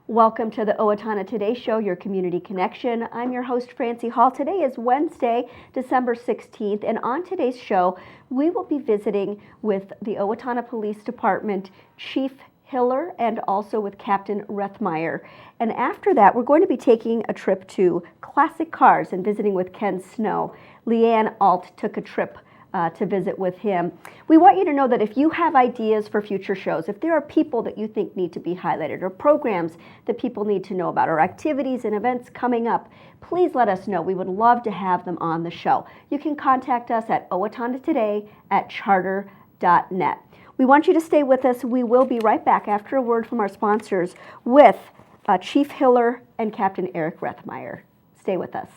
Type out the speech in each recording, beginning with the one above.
Welcome to the Owatonna Today Show, your community connection. I'm your host, Francy Hall. Today is Wednesday, December 16th, and on today's show, we will be visiting with the Owatonna Police Department Chief Hiller and also with Captain Rethemeier. And after that, we're going to be taking a trip to Classic Cars and visiting with Ken Snow. Leanne Alt took a trip to visit with him. We want you to know that if you have ideas for future shows, if there are people that you think need to be highlighted or programs that people need to know about or activities and events coming up, please let us know. We would love to have them on the show. You can contact us at owatonnatoday@charter.net. We want you to stay with us. We will be right back after a word from our sponsors with Chief Hiller and Captain Eric Rethemeier. Stay with us.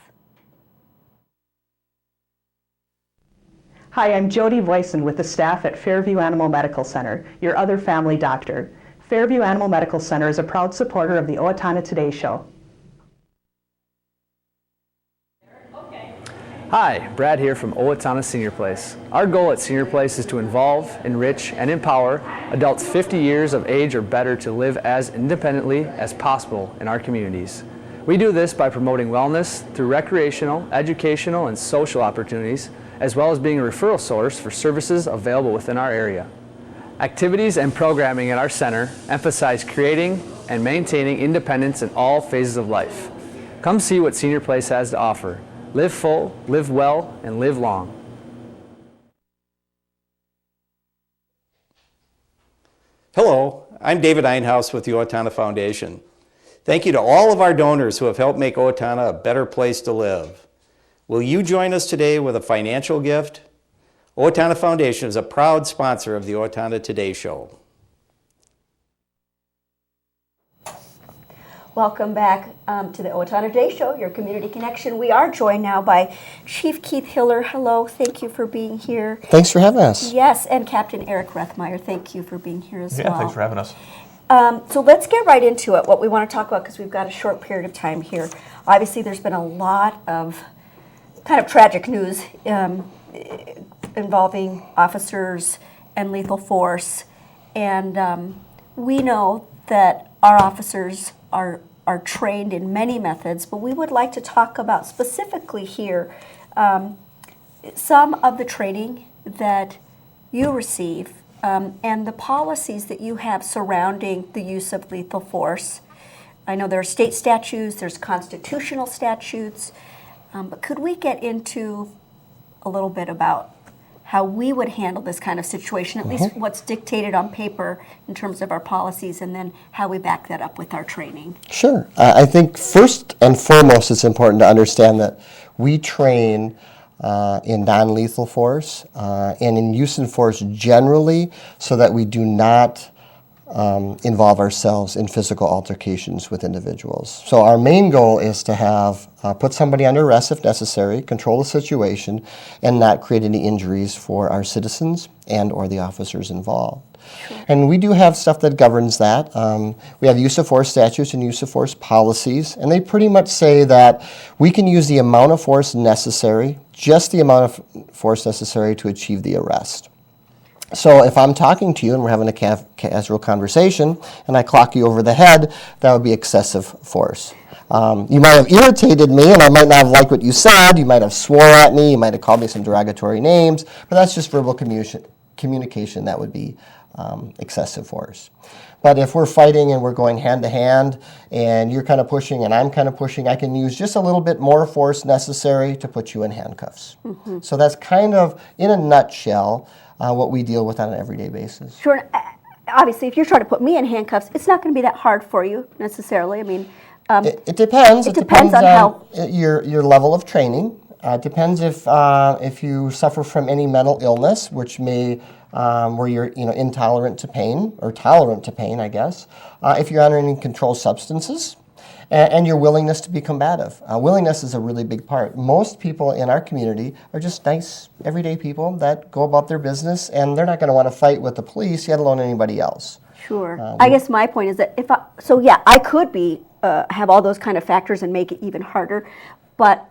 Hi, I'm Jody Voisin with the staff at Fairview Animal Medical Center, your other family doctor. Fairview Animal Medical Center is a proud supporter of the Owatonna Today Show. Hi, Brad here from Owatonna Senior Place. Our goal at Senior Place is to involve, enrich, and empower adults 50 years of age or better to live as independently as possible in our communities. We do this by promoting wellness through recreational, educational, and social opportunities, as well as being a referral source for services available within our area. Activities and programming at our center emphasize creating and maintaining independence in all phases of life. Come see what Senior Place has to offer. Live full, live well, and live long. Hello, I'm David Einhaus with the Owatonna Foundation. Thank you to all of our donors who have helped make Owatonna a better place to live. Will you join us today with a financial gift? Owatonna Foundation is a proud sponsor of the Owatonna Today Show. Welcome back to the Owatonna Today Show, your community connection. We are joined now by Chief Keith Hiller. Hello, thank you for being here. Thanks for having us. Yes, and Captain Eric Rethemeier, thank you for being here as well. Yeah, thanks for having us. So let's get right into it, what we want to talk about, because we've got a short period of time here. Obviously, there's been a lot of kind of tragic news involving officers and lethal force. And we know that our officers are trained in many methods, but we would like to talk about specifically here some of the training that you receive and the policies that you have surrounding the use of lethal force. I know there are state statutes, there's constitutional statutes, but could we get into a little bit about how we would handle this kind of situation, at least what's dictated on paper in terms of our policies, and then how we back that up with our training? Sure. I think first and foremost it's important to understand that we train in non-lethal force and in use of force generally so that we do not involve ourselves in physical altercations with individuals. So our main goal is to have put somebody under arrest if necessary, control the situation, and not create any injuries for our citizens and or the officers involved. Sure. And we do have stuff that governs that. We have use of force statutes and use of force policies, and they pretty much say that we can use the amount of force necessary, just the amount of force necessary to achieve the arrest. So if I'm talking to you and we're having a casual conversation and I clock you over the head, that would be excessive force. You might have irritated me and I might not have liked what you said. You might have swore at me. You might have called me some derogatory names. But that's just verbal communication. That would be excessive force. But if we're fighting and we're going hand to hand and you're kind of pushing and I'm kind of pushing, I can use just a little bit more force necessary to put you in handcuffs. So that's kind of, in a nutshell, what we deal with on an everyday basis. Sure. Obviously, if you're trying to put me in handcuffs, it's not going to be that hard for you necessarily. I mean, it depends. It depends on how your level of training. It depends if you suffer from any mental illness, which may where you're intolerant to pain or tolerant to pain, I guess. If you're on any controlled substances. And your willingness to be combative. Willingness is a really big part. Most people in our community are just nice, everyday people that go about their business, and they're not going to want to fight with the police, yet alone anybody else. Sure. I guess my point is that I could be have all those kind of factors and make it even harder, but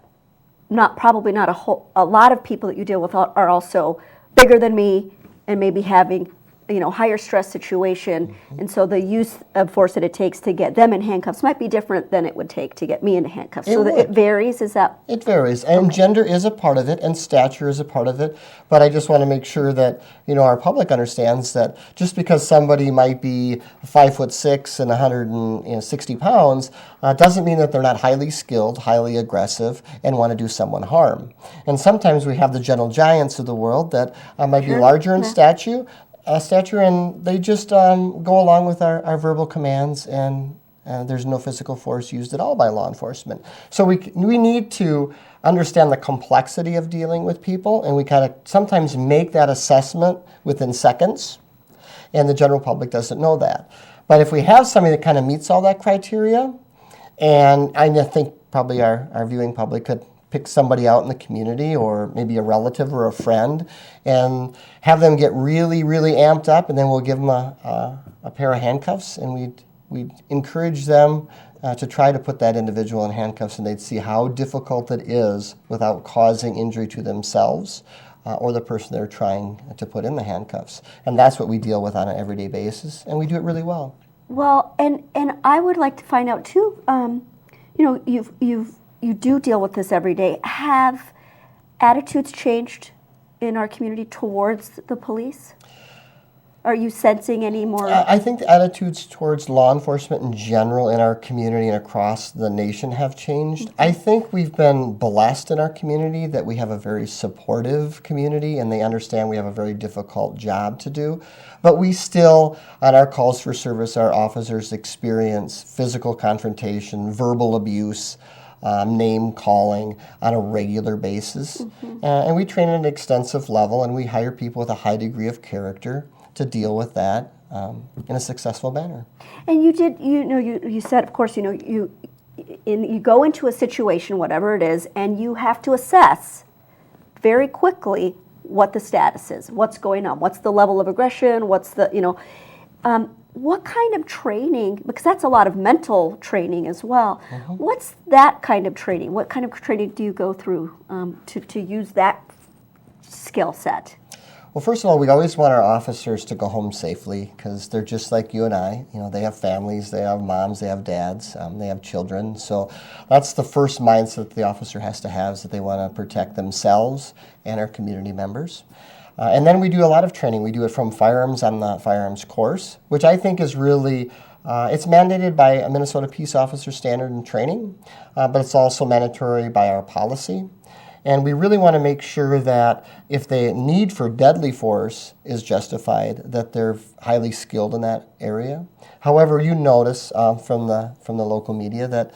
probably not a lot of people that you deal with are also bigger than me and maybe having higher stress situation, and so the use of force that it takes to get them in handcuffs might be different than it would take to get me into handcuffs. So that it varies, is that? It varies, and gender is a part of it, and stature is a part of it, but I just want to make sure that, our public understands that just because somebody might be 5'6" and 160 pounds, doesn't mean that they're not highly skilled, highly aggressive, and want to do someone harm. And sometimes we have the gentle giants of the world that might be larger in stature, and they just go along with our verbal commands, and there's no physical force used at all by law enforcement. So we need to understand the complexity of dealing with people, and we kind of sometimes make that assessment within seconds, and the general public doesn't know that. But if we have somebody that kind of meets all that criteria, and I think probably our viewing public could pick somebody out in the community, or maybe a relative or a friend, and have them get really, really amped up, and then we'll give them a pair of handcuffs, and we'd encourage them to try to put that individual in handcuffs, and they'd see how difficult it is without causing injury to themselves or the person they're trying to put in the handcuffs. And that's what we deal with on an everyday basis, and we do it really well. Well, and I would like to find out too, you do deal with this every day. Have attitudes changed in our community towards the police? Are you sensing any more? I think the attitudes towards law enforcement in general in our community and across the nation have changed. Mm-hmm. I think we've been blessed in our community that we have a very supportive community, and they understand we have a very difficult job to do. But we still, on our calls for service, our officers experience physical confrontation, verbal abuse, name calling on a regular basis. Mm-hmm. And we train at an extensive level, and we hire people with a high degree of character to deal with that in a successful manner. And you did, you said, of course, you go into a situation, whatever it is, and you have to assess very quickly what the status is, what's going on, what's the level of aggression, what's the, what kind of training, because that's a lot of mental training as well. Mm-hmm. What's that kind of training? What kind of training do you go through to use that skill set? Well, first of all, we always want our officers to go home safely, because they're just like you and I. They have families, they have moms, they have dads, they have children. So that's the first mindset the officer has to have, is that they want to protect themselves and our community members. And then we do a lot of training. We do it from firearms on the firearms course, which I think is really, it's mandated by a Minnesota Peace Officer Standard and Training, but it's also mandatory by our policy. And we really want to make sure that if the need for deadly force is justified, that they're highly skilled in that area. However, you notice from the local media that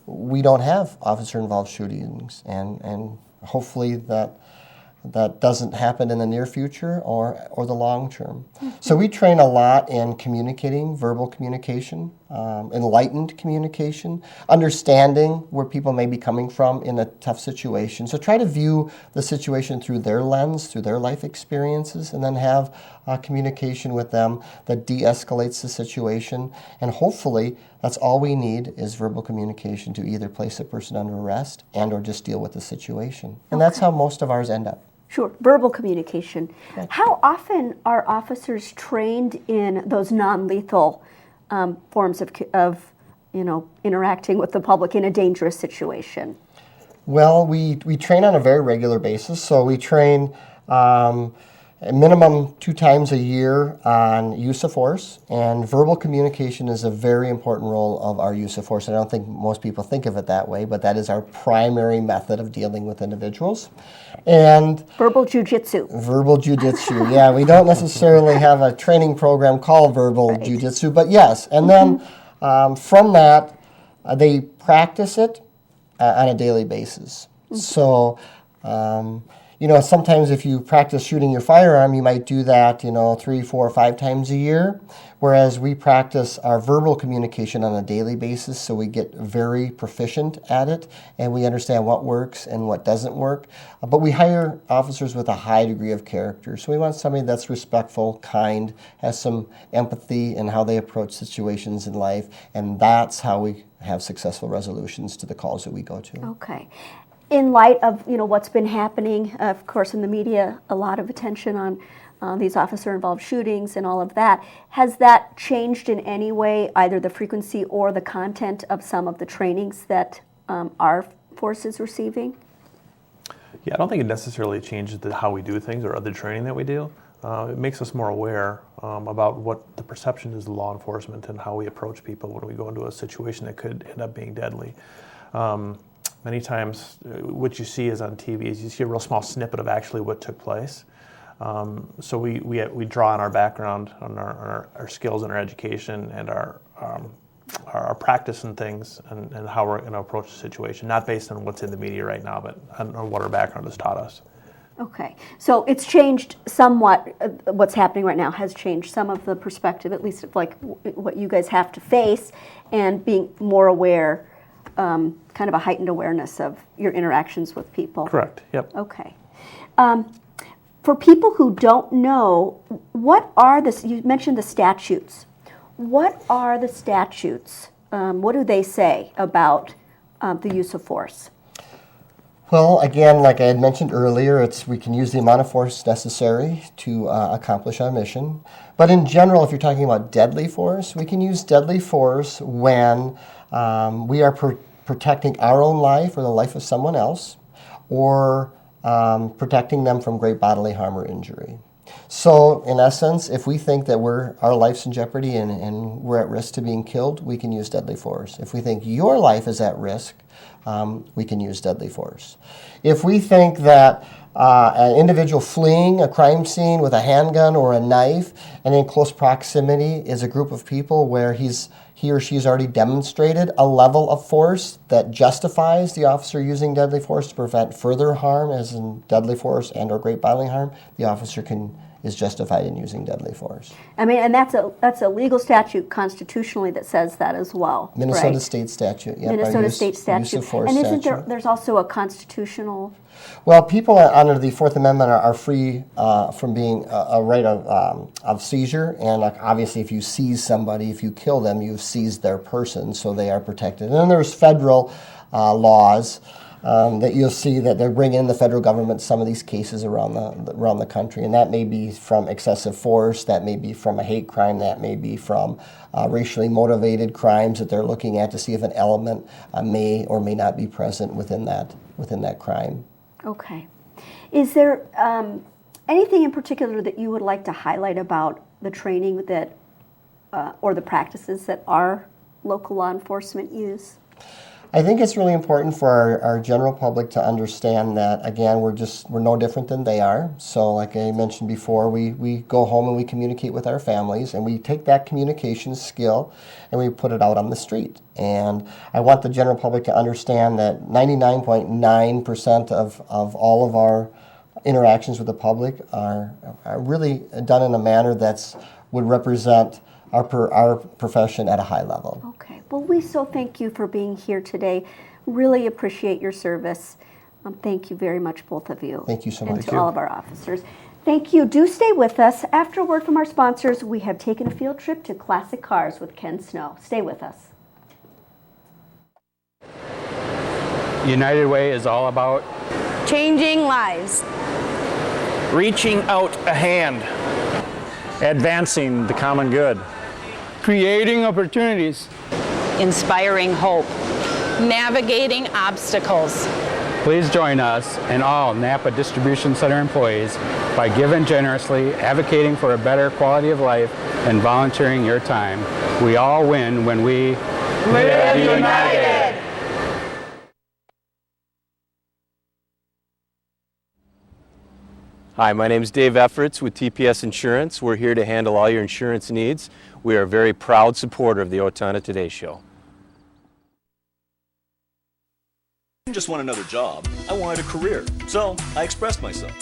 we don't have officer-involved shootings, and hopefully that doesn't happen in the near future or the long term. Mm-hmm. So we train a lot in communicating, verbal communication, enlightened communication, understanding where people may be coming from in a tough situation. So try to view the situation through their lens, through their life experiences, and then have communication with them that de-escalates the situation. And hopefully that's all we need, is verbal communication to either place a person under arrest and or just deal with the situation. And that's how most of ours end up. Sure, verbal communication. Okay. How often are officers trained in those non-lethal forms of interacting with the public in a dangerous situation? Well, we train on a very regular basis. So we train a minimum 2 times a year on use of force, and verbal communication is a very important role of our use of force. I don't think most people think of it that way, but that is our primary method of dealing with individuals. And verbal jujitsu. Verbal jujitsu, yeah. We don't necessarily have a training program called verbal jujitsu, but yes. And then from that, they practice it on a daily basis. Mm-hmm. So, sometimes if you practice shooting your firearm, you might do that, 3, 4, 5 times a year, whereas we practice our verbal communication on a daily basis, so we get very proficient at it, and we understand what works and what doesn't work. But we hire officers with a high degree of character, so we want somebody that's respectful, kind, has some empathy in how they approach situations in life, and that's how we have successful resolutions to the calls that we go to. Okay. in light of what's been happening, of course, in the media, a lot of attention on these officer-involved shootings and all of that, has that changed in any way, either the frequency or the content of some of the trainings that our force is receiving? Yeah, I don't think it necessarily changes how we do things or other training that we do. It makes us more aware about what the perception is of law enforcement and how we approach people when we go into a situation that could end up being deadly. Many times what you see is on TV is you see a real small snippet of actually what took place. So we draw on our background, on our skills and our education and our practice and things and how we're going to approach the situation, not based on what's in the media right now, but on what our background has taught us. Okay, so it's changed somewhat. What's happening right now has changed some of the perspective, at least of like what you guys have to face, and being more aware, kind of a heightened awareness of your interactions with people. Correct, yep. Okay. For people who don't know, what are you mentioned the statutes. What are the statutes? What do they say about the use of force? Well, again, like I had mentioned earlier, we can use the amount of force necessary to accomplish our mission. But in general, if you're talking about deadly force, we can use deadly force when we are protecting our own life or the life of someone else, or protecting them from great bodily harm or injury. So, in essence, if we think that our life's in jeopardy and we're at risk to being killed, we can use deadly force. If we think your life is at risk, we can use deadly force. If we think that an individual fleeing a crime scene with a handgun or a knife and in close proximity is a group of people where he or she has already demonstrated a level of force that justifies the officer using deadly force to prevent further harm, as in deadly force and or great bodily harm, the officer is justified in using deadly force. I mean, and that's a legal statute constitutionally that says that as well. Minnesota right? State statute. Yep, Minnesota State statute. Use of force and isn't statute. there's also a constitutional? Well, people under the Fourth Amendment are free from being a right of seizure, and obviously if you seize somebody, if you kill them, you've seized their person, so they are protected. And then there's federal laws that you'll see that they're bringing in the federal government some of these cases around the country, and that may be from excessive force, that may be from a hate crime, that may be from racially motivated crimes that they're looking at to see if an element may or may not be present within that crime. Okay. Is there anything in particular that you would like to highlight about the training that or the practices that our local law enforcement use? I think it's really important for our general public to understand that, again, we're no different than they are. So like I mentioned before, we go home and we communicate with our families, and we take that communication skill and we put it out on the street. And I want the general public to understand that 99.9% of all of our interactions with the public are really done in a manner that would represent our profession at a high level. Okay. Well, we so thank you for being here today. Really appreciate your service. Thank you very much, both of you. Thank you so much. And to all of our officers. Thank you. Do stay with us. After a word from our sponsors, we have taken a field trip to Classic Cars with Ken Snow. Stay with us. United Way is all about changing lives, reaching out a hand, advancing the common good, creating opportunities, inspiring hope, navigating obstacles. Please join us and all Napa Distribution Center employees by giving generously, advocating for a better quality of life, and volunteering your time. We all win when we live united. Hi, my name is Dave Efforts with TPS Insurance. We're here to handle all your insurance needs. We are a very proud supporter of the Owatonna Today Show. I didn't just want another job, I wanted a career, so I expressed myself.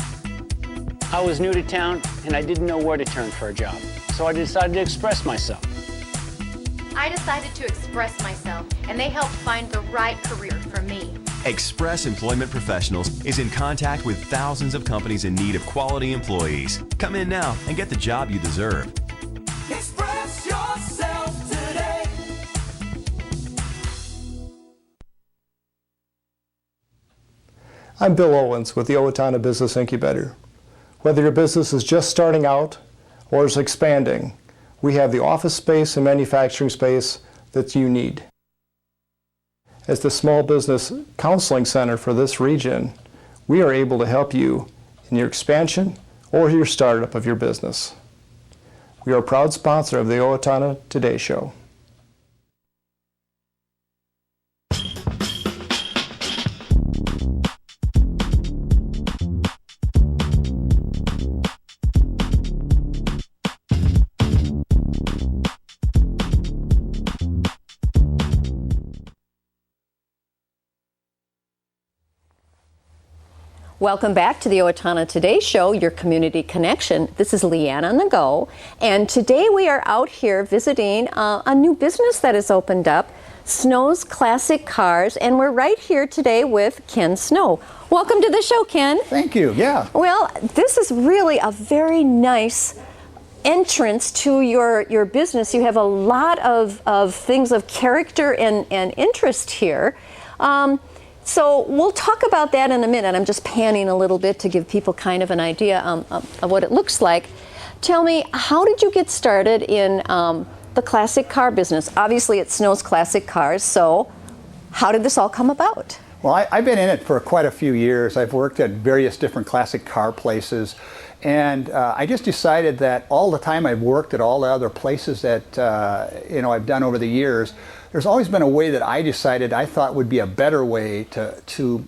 I was new to town and I didn't know where to turn for a job, so I decided to express myself. I decided to express myself, and they helped find the right career for me. Express Employment Professionals is in contact with thousands of companies in need of quality employees. Come in now and get the job you deserve. Express yourself today. I'm Bill Owens with the Owatonna Business Incubator. Whether your business is just starting out or is expanding, we have the office space and manufacturing space that you need. As the Small Business Counseling Center for this region, we are able to help you in your expansion or your startup of your business. We are a proud sponsor of the Owatonna Today Show. Welcome back to the Owatonna Today Show, your community connection. This is Leanne on the go, and today we are out here visiting a new business that has opened up, Snow's Classic Cars, and we're right here today with Ken Snow. Welcome to the show, Ken. Thank you, yeah. Well, this is really a very nice entrance to your business. You have a lot of things of character and interest here. So we'll talk about that in a minute. I'm just panning a little bit to give people kind of an idea of what it looks like. Tell me, how did you get started in the classic car business? Obviously, it Snow's Classic Cars, so how did this all come about? Well, I've been in it for quite a few years. I've worked at various different classic car places, and I just decided that all the time I've worked at all the other places that I've done over the years, there's always been a way that I decided I thought would be a better way to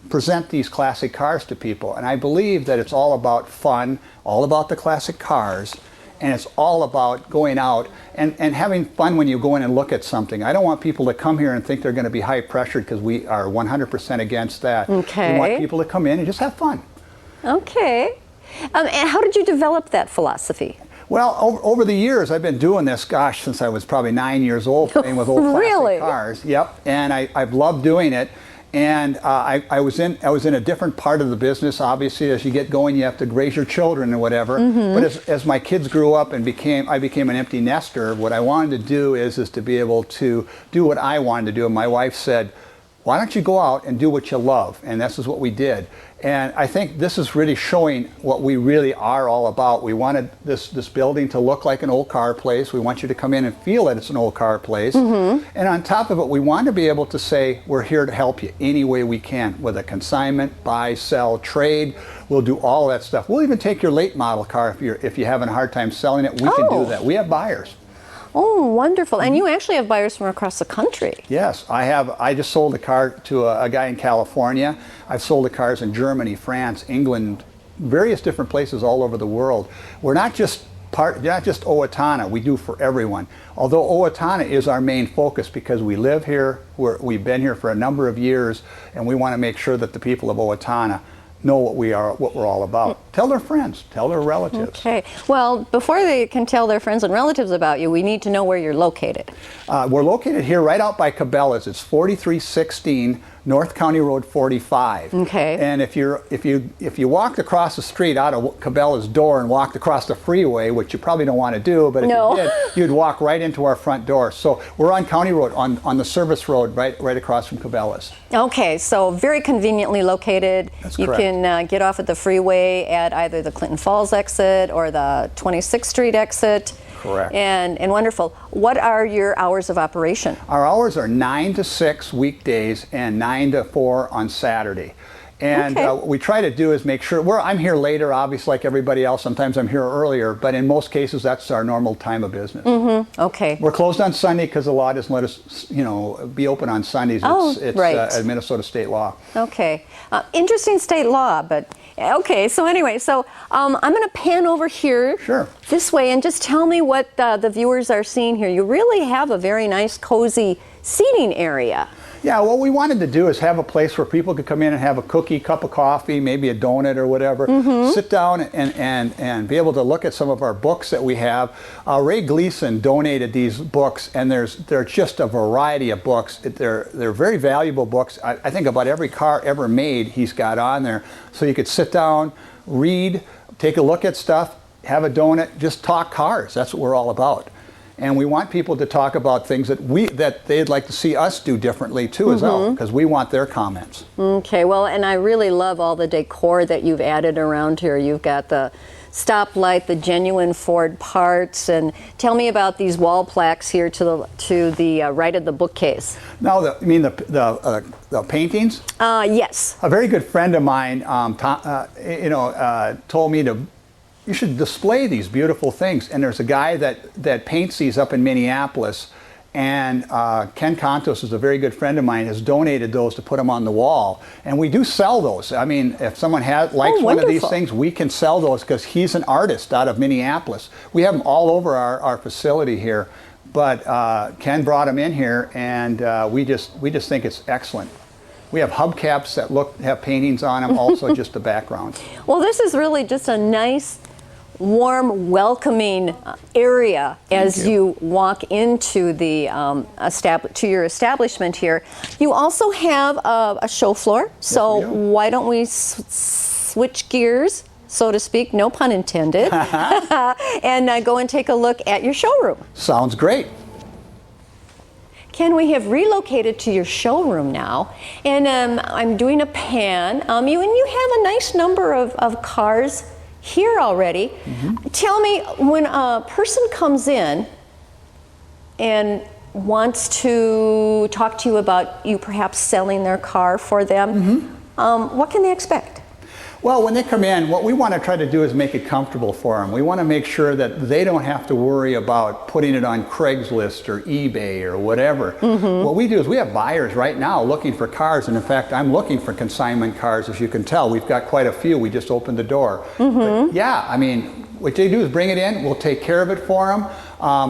present these classic cars to people. And I believe that it's all about fun, all about the classic cars, and it's all about going out and having fun when you go in and look at something. I don't want people to come here and think they're going to be high pressured, because we are 100% against that. Okay. We want people to come in and just have fun. Okay. And how did you develop that philosophy? Well, over the years, I've been doing this, since I was probably 9 years old, playing with old classic cars. Yep, and I've loved doing it. And I was in a different part of the business. Obviously, as you get going, you have to raise your children and whatever. Mm-hmm. But as my kids grew up and I became an empty nester, what I wanted to do is to be able to do what I wanted to do. And my wife said, "Why don't you go out and do what you love?" And this is what we did. And I think this is really showing what we really are all about. We wanted this building to look like an old car place. We want you to come in and feel that it's an old car place. Mm-hmm. And on top of it, we want to be able to say, we're here to help you any way we can, with a consignment, buy, sell, trade. We'll do all that stuff. We'll even take your late model car if you're having a hard time selling it. We can do that. We have buyers. Oh, wonderful. And you actually have buyers from across the country. Yes, I have. I just sold a car to a guy in California. I've sold the cars in Germany, France, England, various different places all over the world. We're not just Owatonna, we do for everyone. Although Owatonna is our main focus because we live here, we've been here for a number of years, and we want to make sure that the people of Owatonna know what we're all about. Tell their friends, tell their relatives. Okay. Well, before they can tell their friends and relatives about you, we need to know where you're located. We're located here right out by Cabela's. It's 4316 North County Road 45. Okay. And if you walked across the street out of Cabela's door and walked across the freeway, which you probably don't want to do, but if you did, you'd walk right into our front door. So we're on County Road, on the service road, right across from Cabela's. Okay, so very conveniently located. That's you correct. can get off at the freeway at either the Clinton Falls exit or the 26th Street exit. Correct. And wonderful. What are your hours of operation? Our hours are 9 to 6 weekdays and 9 to 4 on Saturday. And what we try to do is make sure, I'm here later, obviously, like everybody else. Sometimes I'm here earlier, but in most cases, that's our normal time of business. Mm-hmm. Okay. We're closed on Sunday because the law doesn't let us, be open on Sundays. It's a Minnesota state law. Okay. Interesting state law, but okay. So anyway, I'm going to pan over here this way and just tell me what the viewers are seeing here. You really have a very nice, cozy seating area. Yeah, what we wanted to do is have a place where people could come in and have a cookie, cup of coffee, maybe a donut or whatever, sit down and be able to look at some of our books that we have. Ray Gleason donated these books, and there's just a variety of books. They're very valuable books. I think about every car ever made he's got on there. So you could sit down, read, take a look at stuff, have a donut, just talk cars. That's what we're all about. And we want people to talk about things that they'd like to see us do differently too as well, because we want their comments. Okay, well, and I really love all the decor that you've added around here. You've got the stoplight, the genuine Ford parts, and tell me about these wall plaques here to the right of the bookcase. Now, you mean the paintings? Yes. A very good friend of mine, told me you should display these beautiful things. And there's a guy that paints these up in Minneapolis, and Ken Contos is a very good friend of mine, has donated those to put them on the wall. And we do sell those. I mean, if someone likes one of these things, we can sell those because he's an artist out of Minneapolis. We have them all over our facility here, but Ken brought them in here, and we just think it's excellent. We have hubcaps that have paintings on them, also just the background. Well, this is really just a nice, warm, welcoming area as you walk into the to your establishment here. You also have a show floor, so why don't we switch gears, so to speak, no pun intended, and go and take a look at your showroom. Sounds great. Ken, we have relocated to your showroom now, and I'm doing a pan. You have a nice number of cars here already. Tell me, when a person comes in and wants to talk to you about you perhaps selling their car for them, what can they expect? Well, when they come in, what we want to try to do is make it comfortable for them. We want to make sure that they don't have to worry about putting it on Craigslist or eBay or whatever. What we do is we have buyers right now looking for cars, and in fact, I'm looking for consignment cars, as you can tell. We've got quite a few. We just opened the door. But yeah, I mean, what they do is bring it in. We'll take care of it for them.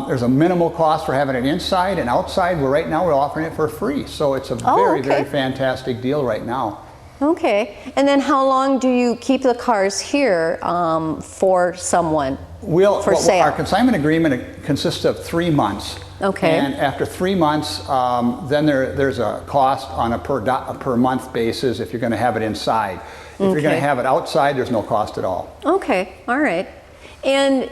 There's a minimal cost for having it inside and outside. Right now we're offering it for free. So it's a very fantastic deal right now. Okay, and then how long do you keep the cars here for someone for sale? Our consignment agreement consists of 3 months. Okay. And after 3 months, then there's a cost on a per month basis if you're going to have it inside. If you're going to have it outside, there's no cost at all. Okay, all right. And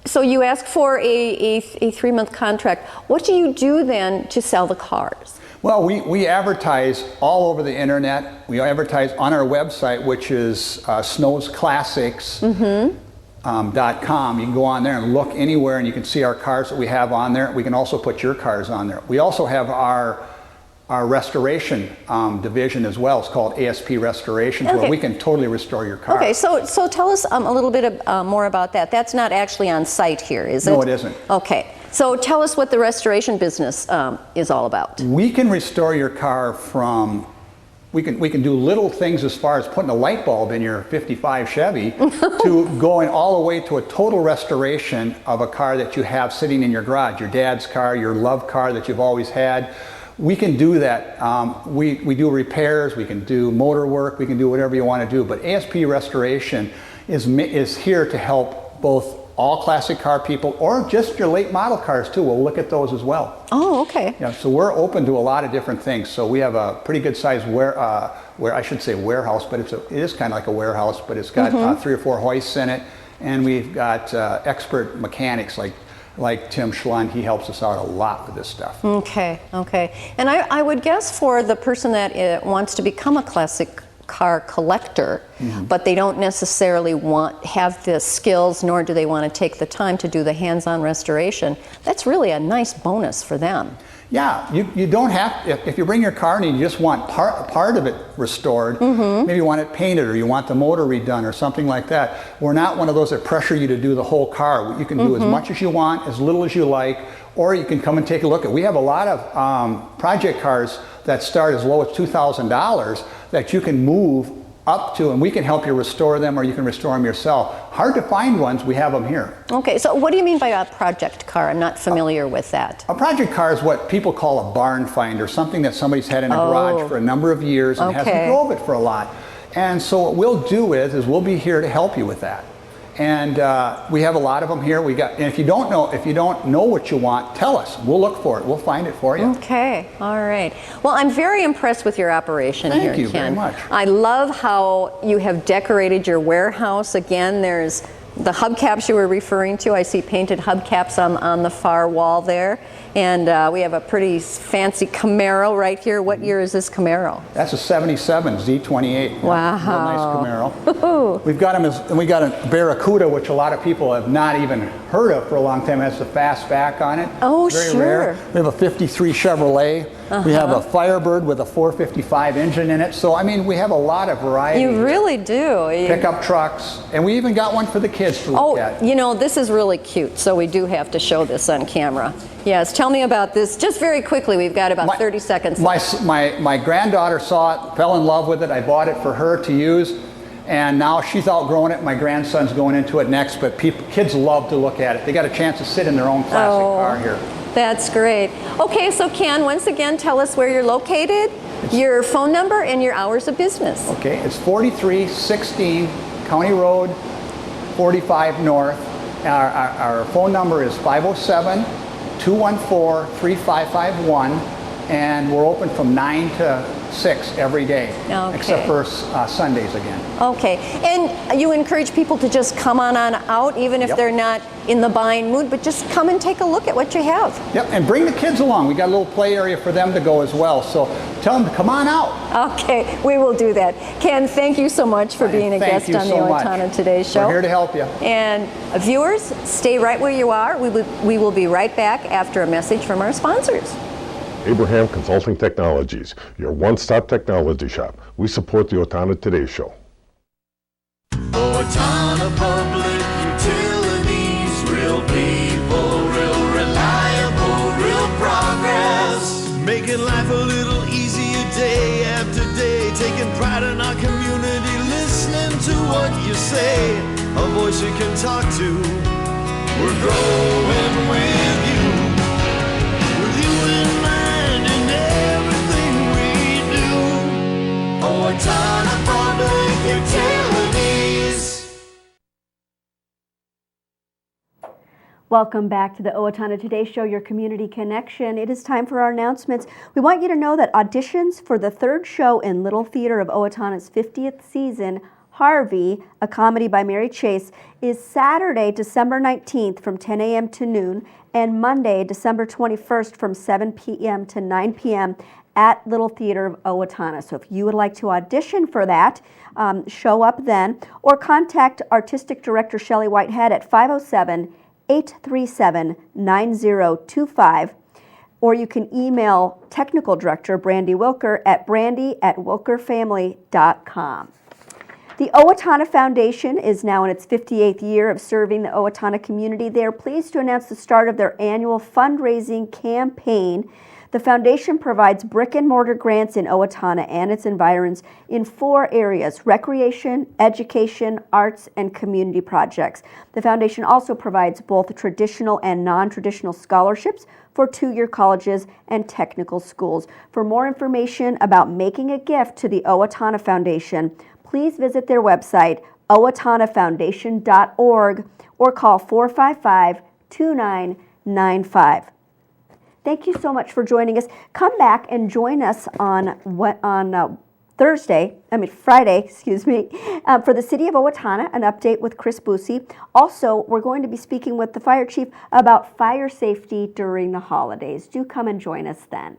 so you ask for a 3-month contract. What do you do then to sell the cars? Well, we advertise all over the internet. We advertise on our website, which is snowsclassics.com. You can go on there and look anywhere, and you can see our cars that we have on there. We can also put your cars on there. We also have our restoration division as well. It's called ASP Restoration, where we can totally restore your car. Okay, so tell us a little bit more about that. That's not actually on site here, is it? No, it isn't. Okay. So tell us what the restoration business is all about. We can restore your car from, we can do little things as far as putting a light bulb in your 55 Chevy to going all the way to a total restoration of a car that you have sitting in your garage, your dad's car, your love car that you've always had. We can do that. We do repairs, we can do motor work, we can do whatever you want to do, but ASP Restoration is here to help both all classic car people, or just your late model cars too. We'll look at those as well. Oh, okay. Yeah, so we're open to a lot of different things. So we have a pretty good size I should say warehouse, but it is kind of like a warehouse, but it's got 3 or 4 hoists in it, and we've got expert mechanics like Tim Schlund. He helps us out a lot with this stuff. Okay. And I would guess for the person that wants to become a classic car collector, but they don't necessarily have the skills, nor do they want to take the time to do the hands-on restoration, that's really a nice bonus for them. Yeah, you don't have, if you bring your car and you just want part of it restored, maybe you want it painted or you want the motor redone or something like that, we're not one of those that pressure you to do the whole car. You can do as much as you want, as little as you like, or you can come and take a look at. We have a lot of project cars that start as low as $2,000 that you can move up to, and we can help you restore them, or you can restore them yourself. Hard to find ones, we have them here. Okay, so what do you mean by a project car? I'm not familiar with that. A project car is what people call a barn finder, something that somebody's had in a garage for a number of years and hasn't drove it for a lot. And so what we'll do is we'll be here to help you with that. And we have a lot of them here. And if you don't know what you want, tell us. We'll look for it. We'll find it for you. Okay, all right. Well, I'm very impressed with your operation here, Ken. Thank you very much. I love how you have decorated your warehouse. Again, there's the hubcaps you were referring to. I see painted hubcaps on the far wall there. And we have a pretty fancy Camaro right here. What year is this Camaro? That's a 77 Z28. Wow. Real nice Camaro. We've got we got a Barracuda, which a lot of people have not even heard of for a long time. It has the fastback on it. Oh, Very sure. rare. We have a 53 Chevrolet. We have a Firebird with a 455 engine in it. So, I mean, we have a lot of variety. You really do. Pickup trucks. And we even got one for the kids to look at. You know, this is really cute, so we do have to show this on camera. Yes, tell me about this. Just very quickly, we've got about 30 seconds. My granddaughter saw it, fell in love with it. I bought it for her to use. And now she's outgrown it. My grandson's going into it next, but kids love to look at it. They got a chance to sit in their own classic car here. That's great. Okay, so Ken, once again, tell us where you're located, your phone number, and your hours of business. Okay, it's 4316 County Road 45 North. Our phone number is 507-214-3551, and we're open from 9 to 6 every day, except for Sundays again. Okay, and you encourage people to just come on out, even if they're not in the buying mood, but just come and take a look at what you have. Yep, and bring the kids along. We got a little play area for them to go as well, so tell them to come on out. Okay, we will do that. Ken, thank you so much for being a guest on the Owatonna Today Show. We're here to help you. And viewers, stay right where you are. We will be right back after a message from our sponsors. Abraham Consulting Technologies, your one-stop technology shop. We support the Owatonna Today Show. Owatonna Public Utilities, real people, real reliable, real progress. Making life a little easier day after day, taking pride in our community, listening to what you say, a voice you can talk to. We're growing with you in mind in everything we do. Owatonna Public Utilities. Welcome back to the Owatonna Today Show, your community connection. It is time for our announcements. We want you to know that auditions for the third show in Little Theater of Owatonna's 50th season, Harvey, a comedy by Mary Chase, is Saturday, December 19th from 10 a.m. to noon, and Monday, December 21st from 7 p.m. to 9 p.m. at Little Theater of Owatonna. So if you would like to audition for that, show up then, or contact Artistic Director Shelley Whitehead at 507-837-9025, or you can email Technical Director Brandy Wilker at brandy@wilkerfamily.com. The Owatonna Foundation is now in its 58th year of serving the Owatonna community. They are pleased to announce the start of their annual fundraising campaign. The foundation provides brick and mortar grants in Owatonna and its environs in 4 areas: recreation, education, arts, and community projects. The foundation also provides both traditional and non-traditional scholarships for 2-year colleges and technical schools. For more information about making a gift to the Owatonna Foundation, please visit their website, owatonnafoundation.org, or call 455-2995. Thank you so much for joining us. Come back and join us on Friday, for the City of Owatonna, an update with Chris Boosie. Also, we're going to be speaking with the fire chief about fire safety during the holidays. Do come and join us then.